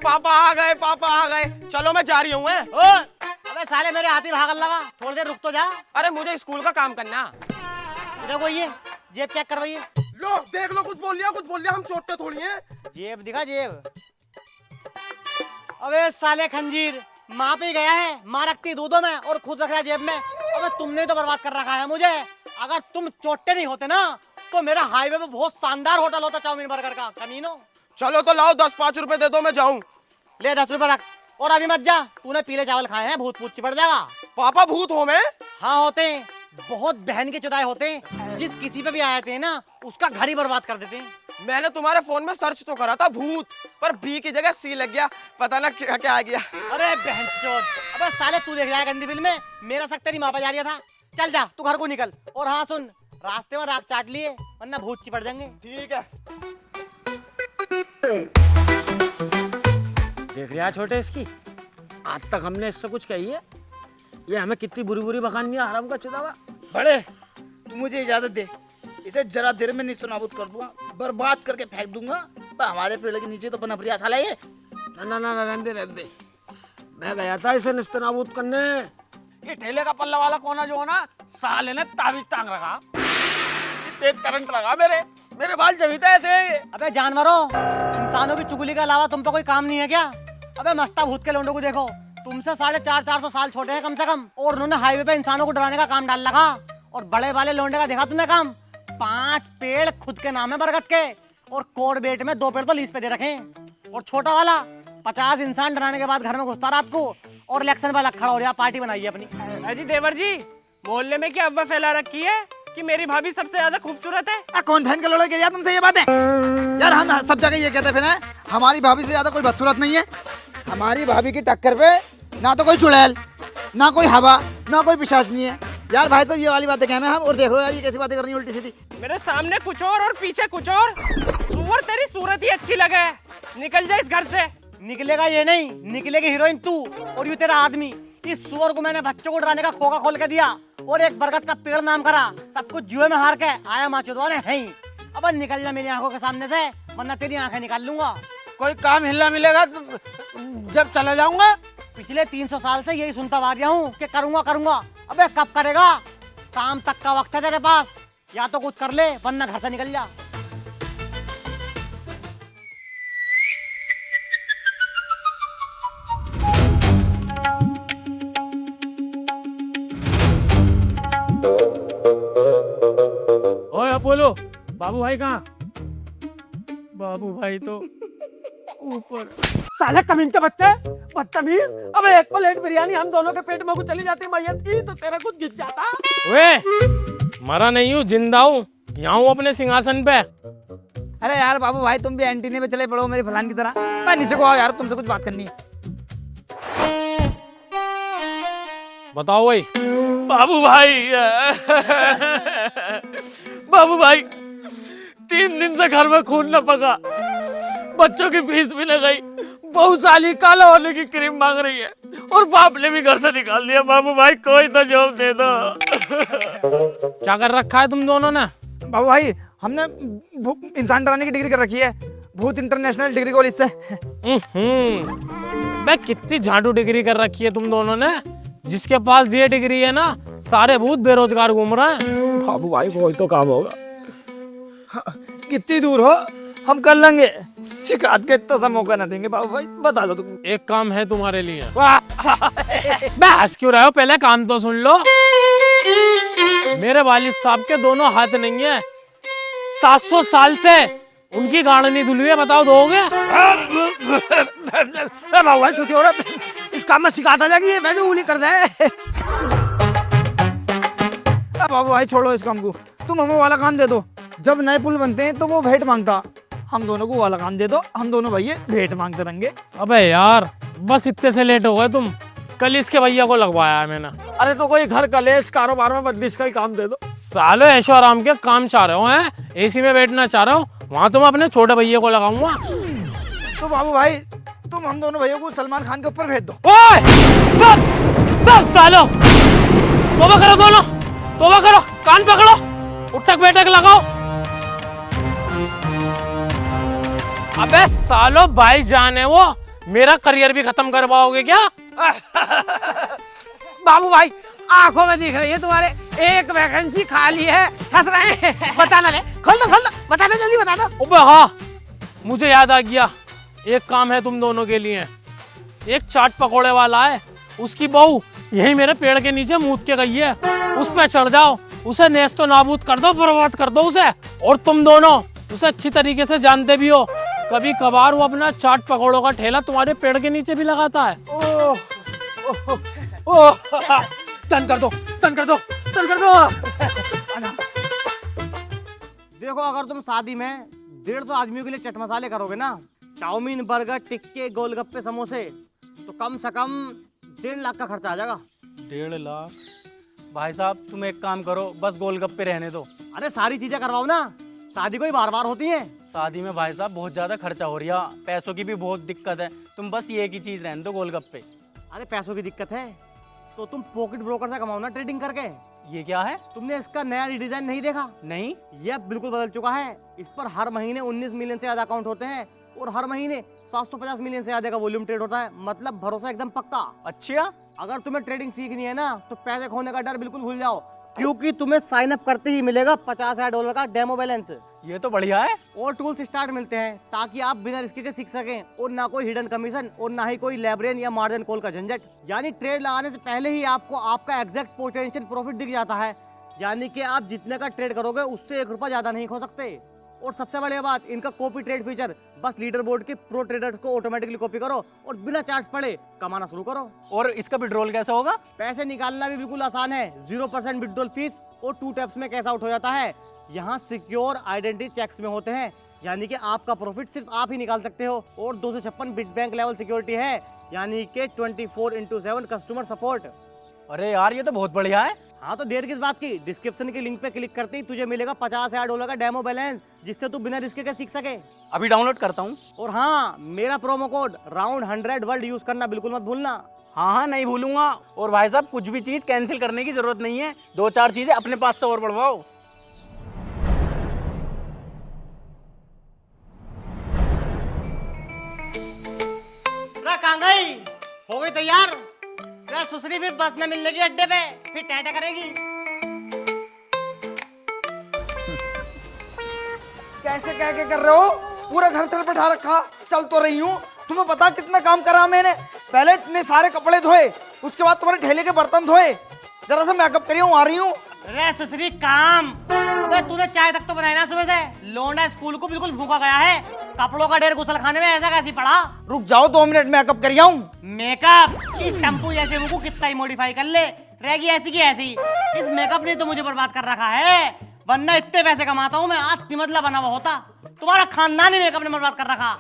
पापा आ गए, पापा आ गए। चलो मैं जा रही हूँ। अबे साले मेरे हाथी भागल लगा, थोड़ी देर रुक तो जा। अरे मुझे स्कूल का काम करना। देखो ये जेब चेक करवाइए। लो देख लो, कुछ बोल लिया, हम चोटते थोड़ी हैं। जेब दिखा जेब। अबे साले खंजीर, माँ पे गया है, माँ रखती दूधों में और खुद रख रहा है जेब में। अबे तुमने तो बर्बाद कर रखा है मुझे। अगर तुम चोटे नहीं होते ना तो मेरा हाईवे पे बहुत शानदार होटल होता चाउमीन बर्गर का। कमीनो चलो तो लाओ 10-5 रुपए दे दो, मैं जाऊँ। ले 10 रुपए रख और अभी मत जा। तूने पीले चावल खाए हैं, भूत पूत चिपट जाएगा। पापा भूत हो मैं? हाँ होते हैं, बहुत बहन के चुदाए होते हैं। जिस किसी पे भी आए थे ना उसका घर ही बर्बाद कर देते हैं। मैंने तुम्हारे फोन में सर्च तो करा था भूत, पर बी की जगह सी लग गया। पता ना क्या क्या आ गया। अरे बहनचोद, अबे साले तू देख रहा है गंदी फिल्म में, मेरा शक तेरी माँ पे जा रहा था। चल जा तू घर को निकल। और हाँ सुन, रास्ते में राख चाट लिए वरना भूत चिपट जाएंगे। ठीक है। देख रहा छोटे इसकी, आज तक हमने इससे कुछ कही है, ये हमें कितनी बुरी बुरी बखानी है हराम का चुदावा। बड़े तू मुझे इजाजत दे, इसे जरा देर में निस्तो नाबूद कर दूंगा, बर्बाद करके फेंक दूंगा। हमारे पेड़ के नीचे तो पनपरिया साला ये। ना रहने दे। मैं गया था इसे निस्तनाबूद करने। ये ठेले का पल्ला वाला कोना जो है ना, साले ने ताबीज टांग रखा। तेज करंट लगा मेरे बाल जमी थे ऐसे। अबे जानवरों, इंसानों की चुगली के अलावा तुम पे कोई काम नहीं है क्या? अबे मस्ता भूत के लोंडों को देखो, तुमसे 450 साल छोटे हैं कम से कम, और उन्होंने हाईवे पे इंसानों को डराने का काम डाल लगा। और बड़े वाले लोंडे का देखा तुमने काम? 5 पेड़ खुद के नाम है बरगद के, और कोड बेट में 2 पेड़ तो लीज पे दे रखे। और छोटा वाला 50 इंसान डराने के बाद घर में घुसता रात को, और इलेक्शन वाला खड़ा हो रहा, पार्टी बनाई है अपनी। जी देवर जी, मोहल्ले में क्या अफवाह फैला रखी है कि मेरी भाभी सबसे ज्यादा खूबसूरत है? कौन बहन का लड़का कह रहा तुमसे ये बात है? यार हम सब जगह ये कहते फिर हैं, हमारी भाभी से ज्यादा कोई बदसूरत नहीं है। हमारी भाभी की टक्कर पे ना तो कोई चुड़ैल, ना कोई हवा, ना कोई पिशाचनी है। यार भाई साहब ये वाली बातें कह हम, और देख लो यार ये कैसी बातें करनी उल्टी सीधी। मेरे सामने कुछ और पीछे कुछ और। सूअर तेरी सूरत ही अच्छी लगे, निकल जा इस घर से। निकलेगा ये नहीं, निकलेगी हीरोइन तू और यू तेरा आदमी। इस सुअर को मैंने बच्चों को डराने का खोखा खोल के दिया और एक बरगद का पेड़ नाम करा, सब कुछ जुए में हार के आया माचुदवा ने है ही। अब निकल जा मेरी आंखों के सामने से, वरना तेरी आंखें निकाल लूंगा। कोई काम हिलना मिलेगा तो जब चला जाऊंगा। पिछले 300 साल से यही सुनता आ रहा हूँ कि करूंगा। अबे कब करेगा? शाम तक का वक्त है तेरे पास, या तो कुछ कर ले वरना घर से निकल जा। ओए अपोलो, बाबू भाई कहाँ? बाबू भाई तो ऊपर। साले कमीन के बच्चे, बदतमीज। अबे एक प्लेट बिरयानी हम दोनों के पेट में को चली जाती मैयत की तो तेरा कुछ गिर जाता। वे मरा नहीं हूँ, जिंदा हूँ, यहाँ हूँ अपने सिंहासन पे। अरे यार बाबू भाई तुम भी एंटीने पे चले पड़ो मेरी फलान की तरह। मैं नीचे को आओ यार, तुमसे कुछ बात करनी है। बताओ भाई। बाबू भाई 3 दिन से घर में खून न पका, बच्चों की फीस भी न गई, बहू साली काला होने की क्रीम मांग रही है, और बाप ने भी घर से निकाल दिया। बाबू भाई कोई तो जॉब दे दो। क्या कर रखा है तुम दोनों ने? बाबू भाई हमने इंसान डराने की डिग्री कर रखी है, भूत इंटरनेशनल डिग्री कॉलेज से। मैं कितनी झाड़ू डिग्री कर रखी है तुम दोनों ने? जिसके पास ये डिग्री है ना, सारे भूत बेरोजगार घूम रहे हैं। बाबू भाई कोई तो काम होगा। कितनी दूर हो हम कर लेंगे, शिकायत का इतना सा मौका ना देंगे। बाबू भाई बता दो तुम। एक काम है तुम्हारे लिए। बस क्यों रहे हो, पहले काम तो सुन लो। मेरे वालिद साहब के दोनों हाथ नहीं है, 700 साल से उनकी गाड़ नहीं धुली है, बताओ दोगे? बाबू भाई छोटी औरत, इस काम में शिकायत आ जाएगी, मैं भी उंगली कर दे। बाबू भाई छोड़ो इस काम को, तुम हमें वाला काम दे दो। जब नए पुल बनते हैं तो वो भेंट मांगता, हम दोनों को वाला काम दे दो, हम दोनों भैया भेंट मांगते रहेंगे। अबे यार बस इतने से लेट हो गए तुम, कल इसके भैया को लगवाया है मैंने। अरे तो कोई घर कलेश कारोबार में बदलिश का ही काम दे दो। सालो ऐशो आराम के काम चाह रहे हो हैं, एसी में बैठना चाह रहे हो, वहाँ तो मैं अपने छोटे भैया को लगाऊंगा। तो बाबू भाई तुम हम दोनों भैया को सलमान खान के ऊपर भेज दो। ओए बस सालो, तौबा करो दोनों, तौबा करो, कान पकड़ो, उठक बैठक लगाओ। अबे सालो भाईजान है वो, मेरा करियर भी खत्म करवाओगे क्या? बाबू भाई आंखों में दिख रही है तुम्हारे, एक वैकेंसी खाली है, हंस रहे हैं। बताना ले, खोल दो, बताना जल्दी बताना। अबे हाँ, मुझे याद आ गया, एक काम है तुम दोनों के लिए। एक चाट पकोड़े वाला है, उसकी बहू यही मेरे पेड़ के नीचे मूत के गई है, उस पे चढ़ जाओ, उसे नेस्तो नाबूद कर दो, बर्बाद कर दो उसे। और तुम दोनों उसे अच्छी तरीके से जानते भी हो, कभी कभार वो अपना चाट पकोड़ों का ठेला तुम्हारे पेड़ के नीचे भी लगाता है। ओह टर्न कर दो, टर्न कर दो, टर्न कर दो। देखो, अगर तुम शादी में 150 आदमियों के लिए चट मसाले करोगे ना, चाउमीन, बर्गर, टिक्के, गोलगप्पे, समोसे, तो कम से कम 1.5 लाख का खर्चा आ जाएगा। 1.5 लाख? भाई साहब तुम एक काम करो, बस गोलगप्पे रहने दो। अरे सारी चीजें करवाओ ना, शादी कोई बार बार होती है। शादी में भाई साहब बहुत ज्यादा खर्चा हो रहा, पैसों की भी बहुत दिक्कत है, तुम बस ये एक ही चीज रहने दो, गोलगप्पे। अरे पैसों की दिक्कत है तो तुम पॉकेट ब्रोकर से कमाओ ना, ट्रेडिंग करके। ये क्या है? तुमने इसका नया डिजाइन नहीं देखा? नहीं। यह बिल्कुल बदल चुका है। इस पर हर महीने 19 मिलियन से ज्यादा अकाउंट होते हैं और हर महीने 750 मिलियन से ज्यादा का वॉल्यूम ट्रेड होता है, मतलब भरोसा एकदम पक्का। अच्छा, अगर तुम्हें ट्रेडिंग सीखनी है ना, तो पैसे खोने का डर बिल्कुल भूल जाओ, क्योंकि तुम्हें साइन अप करते ही मिलेगा $50,000 का डेमो बैलेंस। ये तो बढ़िया है। और टूल्स स्टार्ट मिलते हैं ताकि आप बिना रिस्क के सीख सकें, और ना कोई हिडन कमीशन और ना ही कोई लेबरेन या मार्जिन कॉल का झंझट। यानी ट्रेड लगाने से पहले ही आपको आपका एग्जैक्ट पोटेंशियल प्रॉफिट दिख जाता है, यानी कि आप जितने का ट्रेड करोगे उससे 1 रुपया ज्यादा नहीं खो सकते। और सबसे बड़ी बात, इनका कॉपी ट्रेड फीचर, बस लीडर बोर्ड के प्रो ट्रेडर्स को ऑटोमेटिकली कॉपी करो और बिना चार्ज पड़े कमाना शुरू करो। और इसका विड्रॉल कैसे होगा? पैसे निकालना भी बिल्कुल आसान है, 0% विड्रॉल फीस और 2 टैप्स में कैश आउट हो जाता है। यहाँ सिक्योर आइडेंटिटी चेक्स में होते हैं, यानी कि आपका प्रॉफिट सिर्फ आप ही निकाल सकते हो, और 256 बिट बैंक लेवल सिक्योरिटी है, यानी कि 24/7 कस्टमर सपोर्ट। अरे यार ये तो बहुत बढ़िया है। हाँ तो देर किस बात की, डिस्क्रिप्शन के लिंक पे क्लिक करते ही तुझे मिलेगा $50,000 का डेमो बैलेंस, जिससे तू बिना रिस्क के सीख सके। अभी डाउनलोड करता हूँ। और हाँ, मेरा प्रोमो कोड राउंड100 वर्ल्ड यूज करना बिल्कुल मत भूलना। हाँ हाँ नहीं भूलूंगा। और भाई साहब कुछ भी चीज कैंसिल करने की जरूरत नहीं है, 2-4 चीजें अपने पास से और बढ़वाओ। कहाँ गई? हो गई तैयार? सुसरी फिर बस न मिलने की अड्डे पे, फिर टैटा करेगी। कैसे क्या क्या कर रहे हो? पूरा घर से बैठा रखा, चल तो रही हूँ। तुम्हें पता कितना काम करा मैंने? पहले इतने सारे कपड़े धोए, उसके बाद तुम्हारे ठेले के बर्तन धोए, जरा सा मेकअप करी हूँ, आ रही हूँ। अरे सुसरी काम, अबे तूने चाय तक तो बनाई ना सुबह से। लोंडा स्कूल को बिल्कुल भूखा गया है, कपड़ों का ढेर गुसल खाने में ऐसा कैसी पड़ा। रुक जाओ 2 मिनट, मेकअप करी हूँ। मेकअप? इस टम्पू जैसे मुंह को कितना ही मॉडिफाई कर ले, रहेगी ऐसी की ऐसी। इस मेकअप ने तो मुझे बर्बाद कर रखा है, वरना इतने पैसे कमाता हूँ मैं, आज तिमतला बना हुआ होता। तुम्हारा खानदान ही मेकअप ने बर्बाद कर रखा।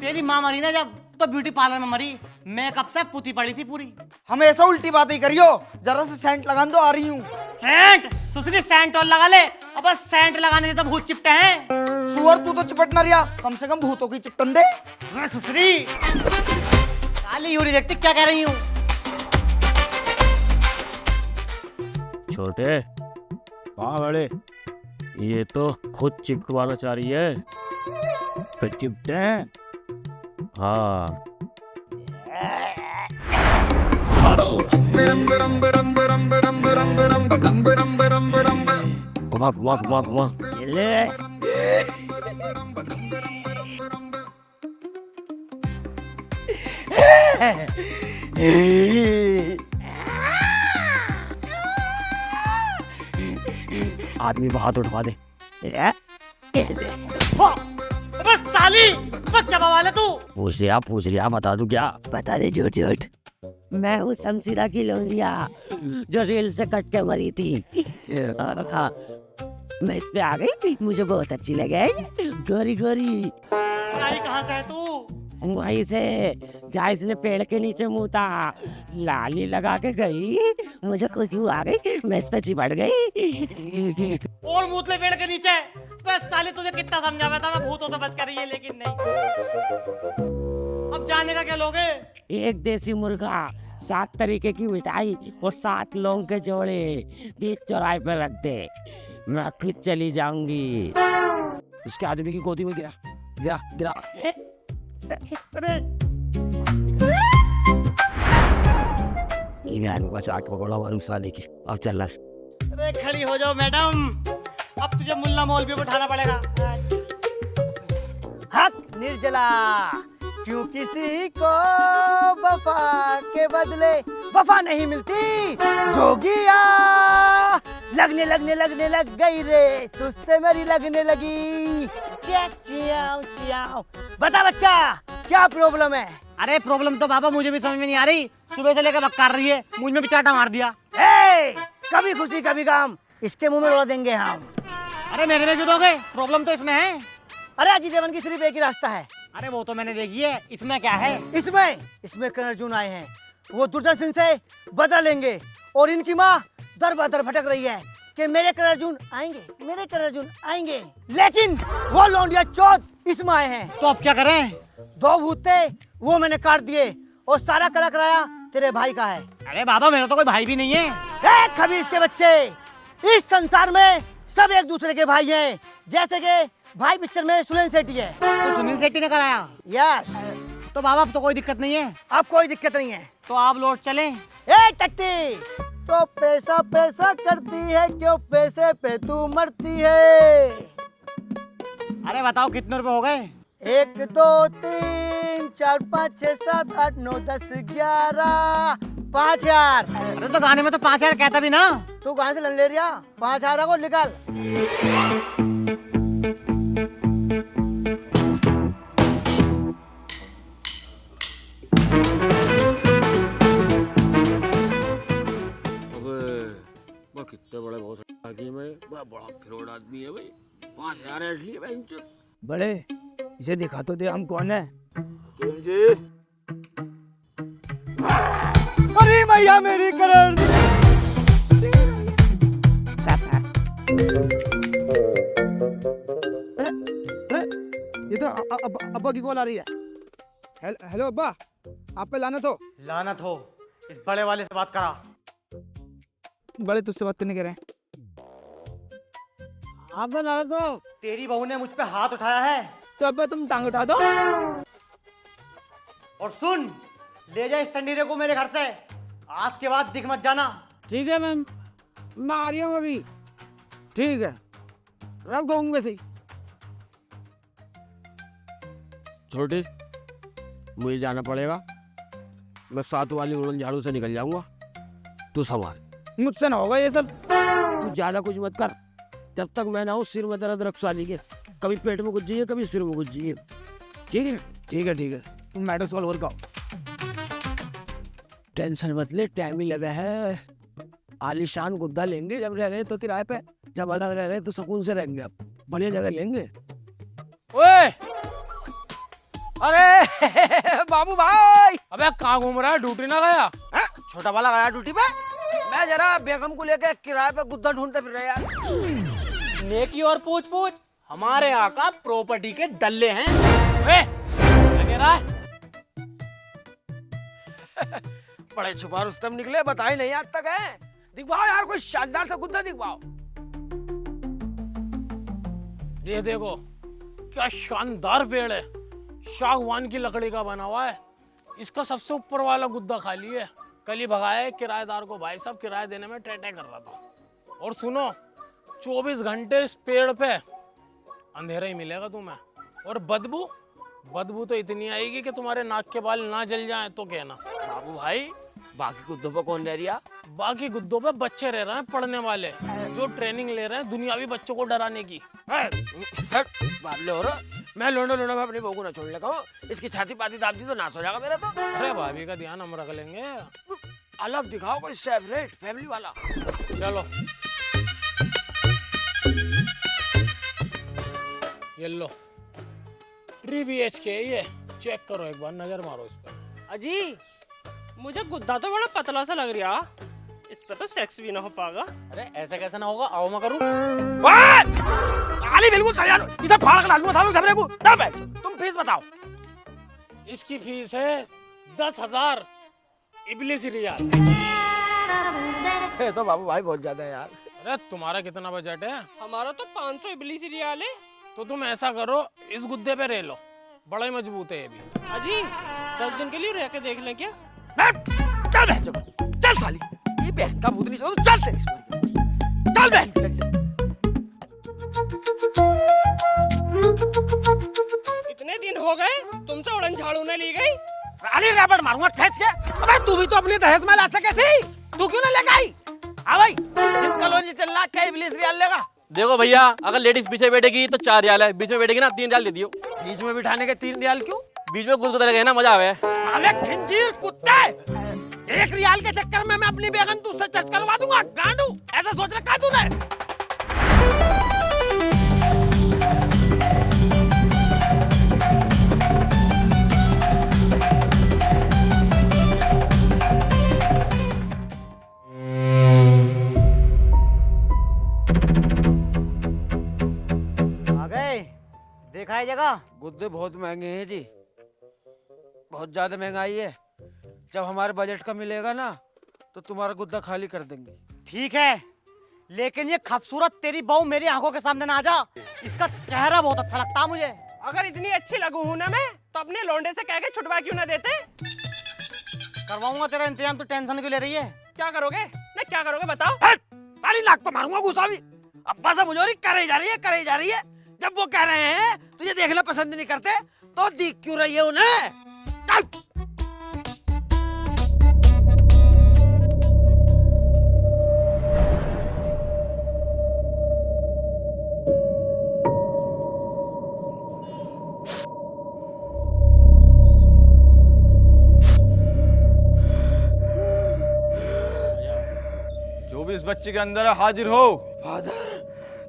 तेरी माँ मरी ना जब, तो ब्यूटी पार्लर में मरी, मेकअप से पुती पड़ी थी पूरी। हमेशा उल्टी बातें ही करियो, जरा से सेंट लगा दो, आ रही हूँ। सेंट? सुसरी सेंट और लगा ले, अब बस सेंट लगाने से तो भूत चिपटे हैं। सुअर तू तो चिपट ना रिया, कम से कम भूतों की चिपटन दे। सुसरी काली यूरी देखती क्या कह रही हूँ। छोटे कहाँ बड़े, ये तो खुद चिपकवाना चाह रही है, फिर चिपटे हैं। हाँ घुमा घुमा घुमा घुमा, ले आदमी को हाथ उठवा दे। बस साली, बच्चा वाले तू। पूछ लिया बता दूं क्या? बता दे झूठ झूठ। मैं हूँ शमशीरा की लौंडिया जो रेल से कट के मरी थी। और हाँ, मैं इस पे आ गई, मुझे बहुत अच्छी लगे। गोरी गोरी आई कहाँ से है तू? वहीं से जहाँ इसने पेड़ के नीचे मुँह था, लाली लगा के गई, मुझे खुशी आ गई, मैं इस पे चिपट गई। और मूतले पेड़ के नीचे? बस साली तुझे कितना समझाया था मैं भूतों से बच कर रही है, लेकिन नहीं। अब जाने का क्या लोगे? एक देसी मुर्गा 7 तरीके की मिठाई और 7 लौंग के जोड़े बीच चौराहे पर रख दे, मैं खुद चली जाऊंगी। इसके आदमी की गोदी में गिरा गिरा गिरा। ईरान का चाट पकौड़ा वालू साले की। अब चल रहा। अरे खड़ी हो जाओ मैडम, अब तुझे मुल्ला मौलवी को उठाना पड़ेगा। हक निर्जला, क्यों किसी को वफा के बदले वफा नहीं मिलती। जोगिया लगने लग गई रे, तुझसे मेरी लगने लगी। Chiao Chiao. बता बच्चा, क्या प्रॉब्लम है? अरे प्रॉब्लम तो बाबा मुझे भी समझ में नहीं आ रही। सुबह से लेकर बक्कार रही है, मुझ में भी चाटा मार दिया। कभी खुशी कभी गम, इसके मुंह में उड़ा देंगे हम। अरे मेरे में क्यों दोगे? प्रॉब्लम तो इसमें है। अरे अजय देवगन की सिर्फ एक ही रास्ता है। अरे वो तो मैंने देखी है, इसमें क्या है? इसमें करण अर्जुन आए हैं, वो दुर्दर्शन से बदला लेंगे और इनकी माँ दर बदर भटक रही है कि मेरे करण अर्जुन आएंगे, लेकिन वो लौंडिया चौथ इसमें आए हैं। तो अब क्या करें? 2 भूत थे, वो मैंने काट दिए और सारा करा कराया तेरे भाई का है। अरे बाबा मेरा तो कोई भाई भी नहीं है। खबीस के बच्चे, इस संसार में सब एक दूसरे के भाई हैं, जैसे कि भाई पिक्चर में सुनील शेट्टी है। तो सुनील शेट्टी ने कराया? यस। तो बाबा अब तो कोई दिक्कत नहीं है। अब कोई दिक्कत नहीं है तो आप लौट चलें। टट्टी, तो पैसा पैसा करती है, क्यों पैसे पे तू मरती है? अरे बताओ कितने रुपए हो गए? 1 2 3 4 5 6 7 8 9 10 11 5,000। अरे तो गाने में तो 5,000 कहता भी ना। तू कहाँ से ले लिया 5,000 को? निकाल। कितने बड़े बहुत बड़ा फिरोड आदमी है भाई। 5,000 ऐड लिए भाई। बड़े इसे दिखा तो दे, हम कौन है? जी अरे भैया मेरी करण। ये तो अब्बा की कॉल आ रही है। हेलो अब्बा, आप पे लानत हो। लानत हो, इस बड़े वाले से बात करा। बड़े तुझसे बात करने कह रहे हैं। आप बना दो तेरी बहू ने मुझ पे हाथ उठाया है। तो अब तुम टांग उठा दो। और सुन, ले जा इस टंडीरे को मेरे घर से। आज के बाद दिख मत जाना। ठीक है मैम, मैं आ रही हूँ अभी। ठीक है, रख दूंगा वैसे ही। छोटे, मुझे जाना पड़ेगा। मैं 7 वाली उड़न झाड़ू से निकल जाऊंगा, तू संभाल। मुझसे ना होगा ये सब। तू ज्यादा कुछ मत कर, जब तक मैं ना हूँ। सिर में दर्द रख साली के, कभी पेट में कुछ चाहिए, कभी सिर में कुछ चाहिए। ठीक है ठीक है ठीक है, तुम मैटर सॉल्व कर। टेंशन मत ले, टाइम ही लगा है। आलीशान गुद्दा लेंगे जब रह रहे तो किराए पे, जब अलग रह रहे तो सुकून से रहेंगे। अब बढ़िया जगह लेंगे। ओए अरे बाबू भाई, अबे कहाँ घूम रहा है? ड्यूटी ना गया? छोटा वाला गया ड्यूटी पे। मैं जरा बेगम को लेके किराए पे गुद्दा ढूंढते फिर रहे यार। नेकी और पूछ पूछ, हमारे यहाँ का प्रॉपर्टी के दल्ले हैं। क्या कह रहा है? बड़े छुपा रुस्तम निकले, बताए नहीं आज तक है। दिखवाओ यार कोई शानदार सा गुद्दा दिखवाओ। ये देखो क्या शानदार पेड़ है, सागवान की लकड़ी का बना हुआ है। इसका सबसे ऊपर वाला गुद्दा खाली है। कल ही भगाया है किराएदार को। भाई साहब किराया देने में टेटे कर रहा था। और सुनो, 24 घंटे इस पेड़ पे अंधेरा ही मिलेगा तुम्हें। और बदबू तो इतनी आएगी कि तुम्हारे नाक के बाल ना जल जाएं तो कहना। बाबू भाई, बाकी गुद्दों पे कौन रह रिया? बाकी गुद्दों पे बच्चे रह रहे हैं, पढ़ने वाले, जो ट्रेनिंग ले रहे हैं दुनियावी बच्चों को डराने की। बाबले हो रहा, मैं लोंडो में अपनी बहू को ना छोड़ लगा हूँ। इसकी छाती पाती दाब दी तो नाश हो जाएगा मेरा तो। अरे भाभी का ध्यान हम रख लेंगे। अलग दिखाओ कोई सेपरेट फैमिली वाला। चलो ये लो, 3 BHK ये चेक करो, एक बार नजर मारो इस पर। अजी मुझे गुद्दा तो बड़ा पतला सा लग रहा, इस पे तो सेक्स भी ना हो पाएगा। अरे ऐसा कैसा ना होगा, आओ मैं करूं। साली बिल्कुल तैयार हो, इसे फाड़ के डाल दूंगा सालों सबरे को। तब है तुम फीस बताओ। इसकी फीस है 10,000 इबलिस रियाल। ये तो बाबू भाई बहुत ज्यादा है यार। अरे तुम्हारा कितना बजट है? हमारा तो 500 इबलीस रियाल है। तो तुम ऐसा करो, इस गुद्दे पे रह लो, बड़ा ही मजबूत है ये भी। अजी 10 दिन के लिए रह के देख लें क्या? चल बहन चल साली, ये बहन का भूत नहीं चल तेरी चल बहन की लड़की। इतने दिन हो गए तुमसे उड़न झाड़ू न ली गई। साली रबड़ मारूंगा खींच के। अबे तू भी तो अपनी दहेज में ला सके थी, तू क्यों ना लेके आई? हाँ भाई, जिम कॉलोनी चलना क्या इबलीस रियाल लेगा? देखो भैया, अगर लेडीज पीछे बैठेगी तो 4 रियाल है, बीच में बैठेगी ना 3 रियाल दे दियो। बीच में बिठाने के 3 रियाल क्यों? बीच में गुदगुदा लगे ना, मजा आवे। साले खिंजीर कुत्ते, 1 रियाल के चक्कर में मैं अपनी बेगम तुझसे टच करवा दूंगा। गांडू, ऐसा सोच रखा तूने? आ गए, देखा है जगह? गुद्दे बहुत महंगे हैं जी, बहुत ज्यादा महंगाई है। जब हमारे बजट का मिलेगा ना तो तुम्हारा गुद्दा खाली कर देंगे। ठीक है, लेकिन ये खूबसूरत तेरी बहू मेरी आंखों के सामने ना आ जा। इसका चेहरा बहुत अच्छा लगता है मुझे। अगर इतनी अच्छी लगू हूं ना मैं, तो अपने लौंडे से कह के छुटवा क्यों ना देते? करवाऊंगा तेरा इंतजाम, तू टेंशन क्यों ले रही है? क्या करोगे ना, क्या करोगे बताओ? साली नाक पे मारूंगा गुस्सा भी। अब्बा से मुझे करे जा रही है, करे जा रही है। जब वो कह रहे हैं तुझे देखना पसंद नहीं करते तो दिख क्यों रही है उन्हें? चल। जो भी इस बच्चे के अंदर है हाजिर हो। फादर,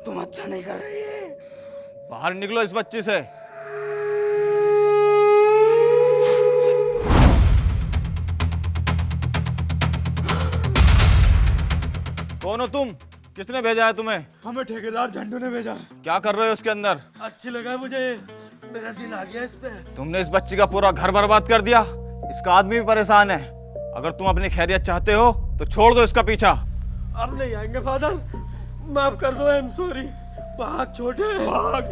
तुम अच्छा नहीं कर रही है। बाहर निकलो इस बच्चे से। कौन हो तुम? किसने भेजा है तुम्हें? हमें ठेकेदार झंडू ने भेजा। क्या कर रहे हो उसके अंदर? अच्छी लगा मुझे, मेरा दिल आ गया इस पे। तुमने इस बच्ची का पूरा घर बर्बाद कर दिया। इसका आदमी भी परेशान है। अगर तुम अपनी खैरियत चाहते हो तो छोड़ दो इसका पीछा। अब नहीं आएंगे फादर, माफ कर दो, आई एम सॉरी। भाग छोटे भाग।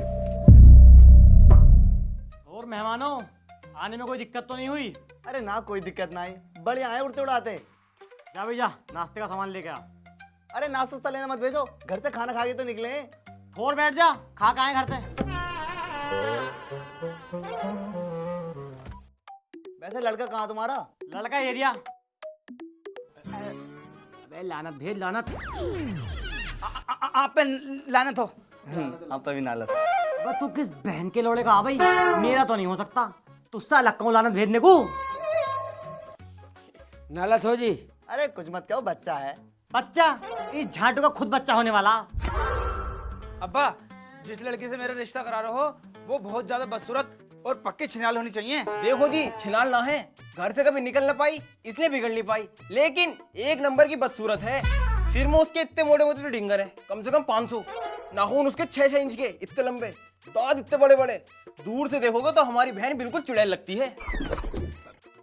और मेहमानों, आने में कोई दिक्कत तो नहीं हुई? अरे ना, कोई दिक्कत ना आई, बढ़िया आए उड़ते उड़ाते। जा भैया, नाश्ते का सामान लेके आ। अरे नाश्ता लेना मत भेजो, घर से खाना खा के तो निकले। थोड़ बैठ जा, खा के आए घर से। वैसे लड़का कहाँ तुम्हारा? लड़का एरिया। अबे लानत भेज लानत। आप पे लानत हो। आप पे भी नालत। अबे तू किस बहन के लोड़े का? आ भाई, मेरा तो नहीं हो सकता, तुझसे अलग कहूँ लानत भेजने को। नालत हो जी। अरे कुछ मत कहो, बच्चा है। बच्चा? इस झाटू का खुद बच्चा होने वाला। अब्बा, जिस लड़की से मेरा रिश्ता करा रहे हो वो बहुत ज्यादा बदसूरत और पक्की छिनाल होनी चाहिए। देखो जी, छिनाल ना है, घर से कभी निकल ना पाई इसलिए बिगड़ नहीं पाई, लेकिन 1 नंबर की बदसूरत है। सिर में उसके इतने मोटे मोटे डिंगर है, कम से कम 500। नाखून उसके 6-6 इंच के, इतने लंबे, दांत इतने बड़े बड़े। दूर से देखोगे तो हमारी बहन बिल्कुल चुड़ैल लगती है।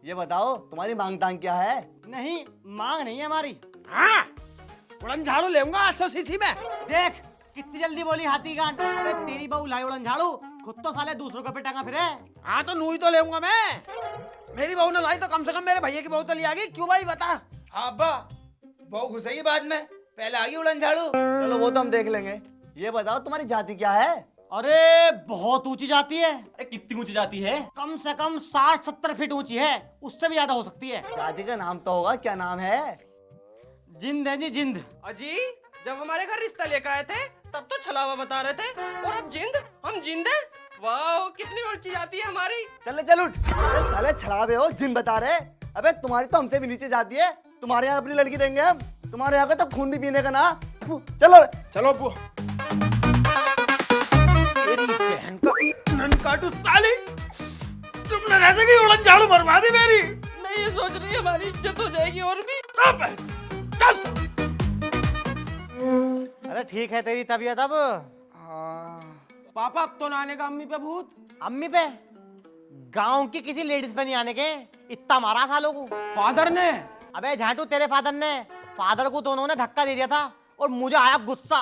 ये बताओ तुम्हारी मांग तांग क्या है? नहीं, मांग नहीं है हमारी। हाँ, उड़न झाड़ू लेऊंगा 800 सीसी में। देख कितनी जल्दी बोली हाथी गांड। अबे तेरी बहू लाई उड़न झाड़ू, खुद तो साले दूसरों के पे टंगा फिरे। हाँ तो नूई तो लेऊंगा मैं। मेरी बहू ने लाई तो कम से कम मेरे भैया की बहू तो ले आ गई। क्यों भाई बता? हाँ अब्बा, बहू घुसेगी बाद में, पहले आ गई उड़न झाड़ू। चलो वो तो हम देख लेंगे। ये बताओ तुम्हारी जाति क्या है? अरे बहुत ऊंची जाती है। अरे कितनी ऊंची जाती है? कम से कम 60-70 फीट ऊंची है, उससे भी ज्यादा हो सकती है। जाति का नाम तो होगा, क्या नाम है? जिंद है जी, जिंद। अजी जब हमारे घर रिश्ता लेकर आए थे तब तो छलावा बता रहे थे, और अब जिंद? हम जिंद हैं? वाह, कितनी ऊंची जाती है हमारी। चल उठ। अबे साले छलावे हो, जिन बता रहे। अबे तुम्हारी तो हमसे भी नीचे जाती है। तुम्हारे यहाँ अपनी लड़की देंगे हम, तुम्हारे यहाँ का तो खून भी पीने का ना। चलो चलो अब्बू। तेरी बहन का ननकाटू साली, तुम न रह सकी, उड़न झाड़ू मरवा दी मेरी। मैं ये सोच रही हमारी इज्जत हो जाएगी और भी। चल। अरे ठीक है तेरी तबीयत अब। पापा अब तो ना आने का अम्मी पे भूत। अम्मी पे? गांव की किसी लेडीज पे नहीं आने के, इतना मारा सालों को। फादर ने अबे झाटू, तेरे फादर को तो उन्होंने धक्का दे दिया था और मुझे आया गुस्सा।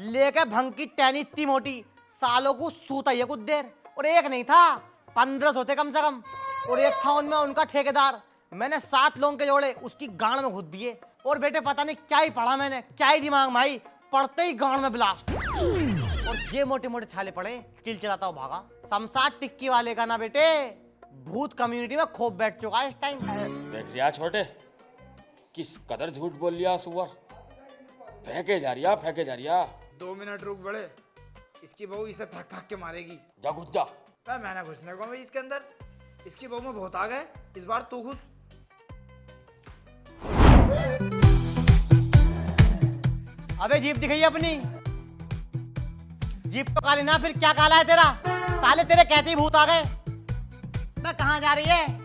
लेके भंग की टहनी इतनी मोटी, सालों को सूता ये कुछ देर। और एक नहीं था, 15 होते कम से कम। और एक था उनमें उनका ठेकेदार। मैंने 7 लोगों के जोड़े उसकी गांड में घुस दिए। और बेटे पता नहीं क्या ही पढ़ा मैंने, क्या ही दिमाग माई, पढ़ते ही गांड में ब्लास्ट। और ये मोटे मोटे छाले पड़े, चिलचिलाता हुआ भागा। शमशाद टिक्की वाले का ना बेटे, भूत कम्युनिटी में खोप बैठ चुका है इस टाइम। देख रिया छोटे, किस कदर झूठ बोल लिया सुअर। फेंके जा रिया। 2 मिनट रुक बड़े, इसकी बहू इसे फेंक फेंक के मारेगी। जा घुस जा। मैंने घुसने को भाई इसके अंदर, इसकी बहू में बहुत आ गए। इस बार तू घुस। अबे जीप दिखाइए अपनी। जीप तो काली ना, फिर क्या काला है तेरा? साले तेरे कहते ही भूत आ गए। मैं कहाँ जा रही है?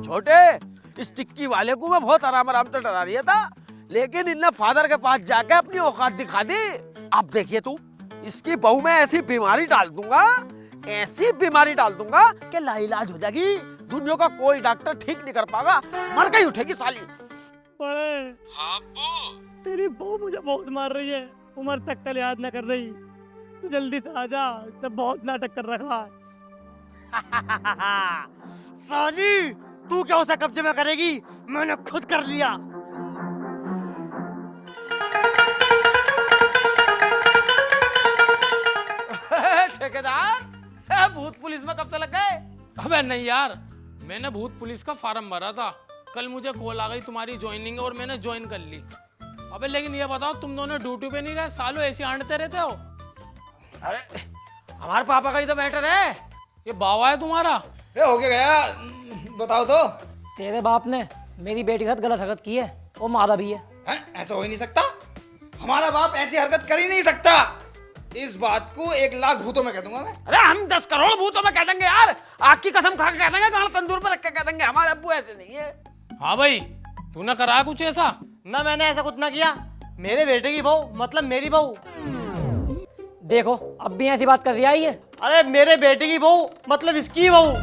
छोटे, इस टिक्की वाले को मैं बहुत आराम से डरा रही था, लेकिन इनने फादर के पास जाके अपनी औकात दिखा दी। अब देखिए तू, इसकी बहू में ऐसी बीमारी डाल दूंगा कि लाइलाज हो जाएगी। दुनिया का कोई डॉक्टर ठीक नहीं कर पाएगा, मर गई उठेगी साली। हाँ तेरी बहू मुझे बहुत मार रही है, उम्र तक कल याद न कर रही। तू जल्दी से आ जा, तो बहुत नाटक कर रखा है। साली, तू क्या उसे कब्जे में करेगी? मैंने खुद कर लिया। ठेकेदार, भूत पुलिस में कब से लग गए? अबे नहीं यार, मैंने भूत पुलिस का फॉर्म भरा था। कल मुझे कॉल आ गई तुम्हारी ज्वाइनिंग और मैंने ज्वाइन कर ली। अबे लेकिन ये बताओ, तुम दोनों ड्यूटी पे नहीं गए? सालों ऐसे आंटते रहते हो। अरे हमारे पापा का ही तो मैटर है। ये बावा है तुम्हारा? हो गया, बताओ तो। तेरे बाप ने मेरी बेटी के साथ गलत हरकत की है, वो मारा भी है। ऐसा हो ही नहीं सकता। हमारा बाप ऐसी हरकत कर ही नहीं सकता। इस बात को 1 लाख भूतों में कह दूंगा मैं। अरे हम 10 करोड़ भूतों में कह देंगे यार। आग की कसम खा के कह देंगे, गाड़ तंदूर पर रख के कह देंगे। हमारे अब्बू ऐसे नहीं है। हाँ भाई, तूने करा कुछ ऐसा? ना, मैंने ऐसा कुछ ना किया। मेरे बेटे की बहू मतलब मेरी बहू। देखो, अब भी ऐसी बात कर रही है ये। अरे मेरे बेटे की बहू मतलब इसकी बहू।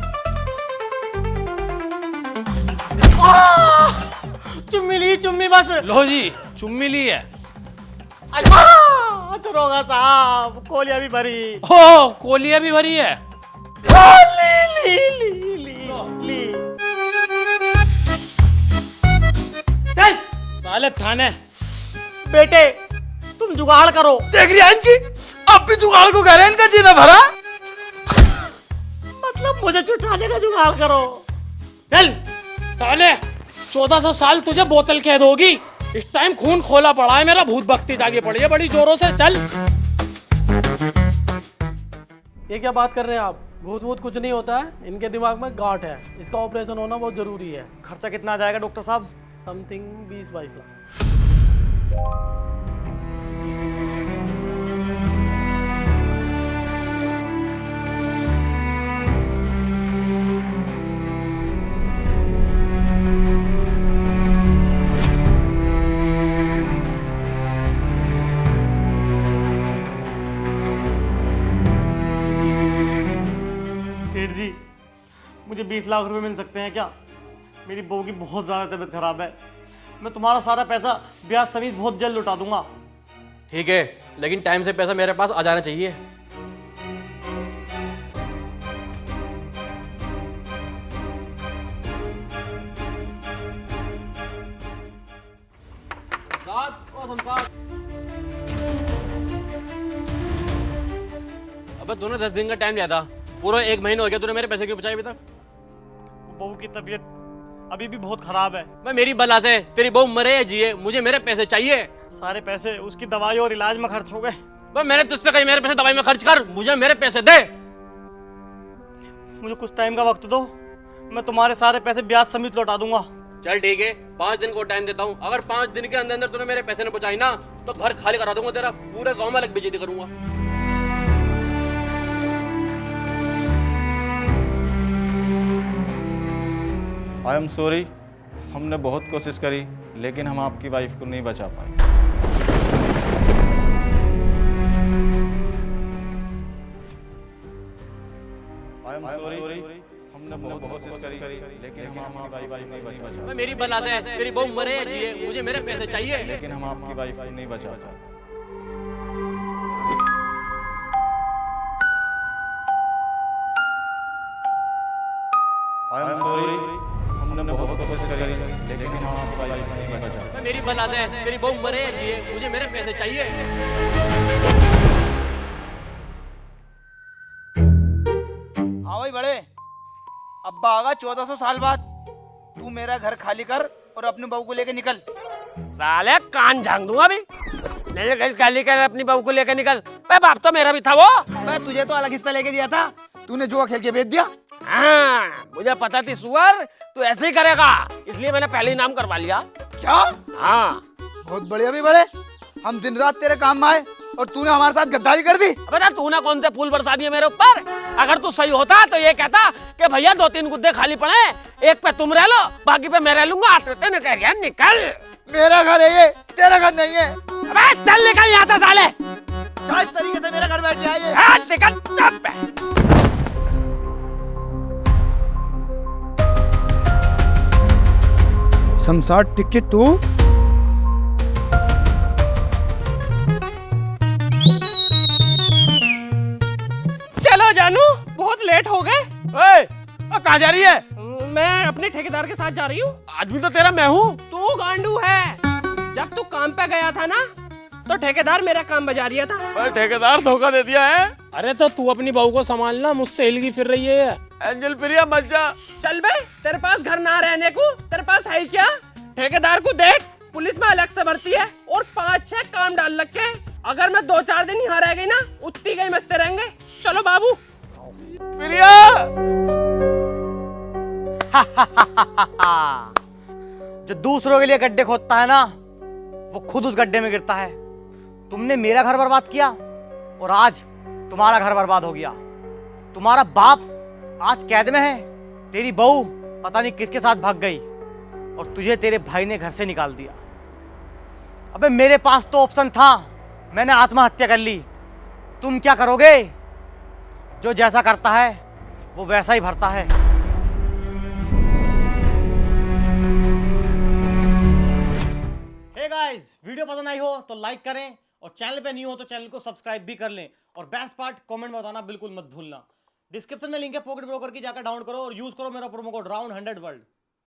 चुम्मी बस। लो जी, चुम्मी ली है। दरोगा साहब, कोलिया भी भरी। हो, कोलिया भी भरी है। ली। चल साले थाने। बेटे, तुम जुगाड़ करो। देख रही है इनकी, अब भी जुगाड़ को कह रहे हैं, इनका जीना भरा। मतलब मुझे छुटाने का जुगाड़ करो। चल साले, 1400 साल तुझे बोतल कैद होगी। इस टाइम खून खोला पड़ा है मेरा, भूत भक्ति जागे पड़ी है बड़ी जोरों से। चल। ये क्या बात कर रहे हैं आप? भूत कुछ नहीं होता है, इनके दिमाग में गांठ है। इसका ऑपरेशन होना बहुत जरूरी है। खर्चा कितना आ जाएगा डॉक्टर साहब? समथिंग 20-22 लाख। सेठ जी, मुझे 20 लाख रुपए मिल सकते हैं क्या? मेरी बहू की बहुत ज़्यादा तबीयत खराब है। मैं तुम्हारा सारा पैसा ब्याज समेत बहुत जल्द लौटा दूंगा। ठीक है, लेकिन टाइम से पैसा मेरे पास आ जाना चाहिए। अबे तूने 10 दिन का टाइम लिया था, पूरा 1 महीना हो गया। तूने मेरे पैसे क्यों बचाए अभी तक? बहू की तबीयत अभी भी बहुत खराब है। मैं मेरी बला से तेरी बहू मरे या जिए, मुझे मेरे पैसे चाहिए। सारे पैसे उसकी दवाई और इलाज में खर्च हो गए। बस मैंने तुझसे कही मेरे पैसे दवाई में खर्च कर, मुझे मेरे पैसे दे। मुझे कुछ टाइम का वक्त दो, मैं तुम्हारे सारे पैसे ब्याज समेत लौटा दूंगा। चल ठीक है, 5 दिन को टाइम देता हूँ। अगर 5 दिन के अंदर अंदर तूने मेरे पैसे न पहुंचाई ना, तो घर खाली करा दूंगा तेरा, पूरे गांव में अलग बेइज्जती करूंगा। आई एम सॉरी, हमने बहुत कोशिश करी लेकिन हम आपकी वाइफ को नहीं बचा पाए। आई एम सॉरी, हमने बहुत कोशिश करी लेकिन हम आपकी वाइफ को नहीं बचा पाए। मेरी बला से मेरी बहू मरे या जिए, मुझे मेरे पैसे चाहिए। लेकिन हम आपकी वाइफ को नहीं बचा पाए। आई एम सॉरी, हमने बहुत कोशिश करी लेकिन हम आपकी वाइफ को नहीं बचा पाए। मेरी बला से मेरी बहू मरे या जिए, मुझे मेरे पैसे चाहिए। हाँ भाई बड़े, अब्बा आगा 1400 साल बाद। तू मेरा घर खाली कर और अपनी बहू को लेके निकल। साले कान झांग दूंगा अभी। मेरे घर खाली कर, अपनी बहू को लेकर निकल। बे बाप तो मेरा भी था वो। मैं तुझे तो अलग हिस्सा लेके दिया था, तूने जुआ खेल के बेच दिया। हाँ, मुझे पता थी सुअर तू ऐसे ही करेगा, इसलिए मैंने पहले ही नाम करवा लिया। क्या? हाँ। बहुत बढ़िया भी बड़े, हम दिन रात तेरे काम में आए और तूने हमारे साथ गद्दारी कर दी। अबे ना तूने कौन से फूल बरसा दिए मेरे ऊपर? अगर तू सही होता तो ये कहता कि भैया 2-3 गुद्दे खाली पड़े, एक पे तुम रह लो, बाकी पे मैं रह लूंगा। आते ने कह गया निकल। मेरा घर है ये, तेरा घर नहीं है। अबे चल निकल यहाँ से साले। चाहे इस तरीके से मेरा घर बैठ जाए। हाँ, निकल चुप है। शमशाद टिकट तू चलो जानू, बहुत लेट हो गए। ओए, कहाँ जा रही है? मैं अपने ठेकेदार के साथ जा रही हूँ। आदमी तो तेरा मैं हूँ। तू गांडू है। जब तू काम पे गया था ना, तो ठेकेदार मेरा काम बजा रिया था। ठेकेदार धोखा दे दिया है। अरे तो तू अपनी बहू को संभालना, मुझसे हिलगी फिर रही है। एंजल प्रिया मत जा। चल बे, तेरे पास घर ना रहने को तेरे पास है क्या? ठेकेदार को देख, पुलिस में अलग से भर्ती है और 5-6 काम डाल रखे। अगर मैं 2-4 दिन यहाँ रह गई ना, उतनी गई मस्ते रहेंगे। चलो बाबू। प्रिया। जो दूसरों के लिए गड्ढे खोदता है ना, वो खुद उस गड्ढे में गिरता है। तुमने मेरा घर बर्बाद किया और आज तुम्हारा घर बर्बाद हो गया। तुम्हारा बाप आज कैद में है, तेरी बहू पता नहीं किसके साथ भाग गई और तुझे तेरे भाई ने घर से निकाल दिया। अबे मेरे पास तो ऑप्शन था, मैंने आत्महत्या कर ली। तुम क्या करोगे? जो जैसा करता है वो वैसा ही भरता है। हे गाइस, वीडियो पसंद आई हो तो लाइक करें और चैनल पे न्यू हो तो चैनल को सब्सक्राइब भी कर लें। और बेस्ट पार्ट कमेंट में बताना बिल्कुल मत भूलना। डिस्क्रिप्शन में लिंक है पॉकेट ब्रोकर की, जाकर डाउनलोड करो और यूज करो मेरा प्रोमो कोड राउंड100 वर्ल्ड।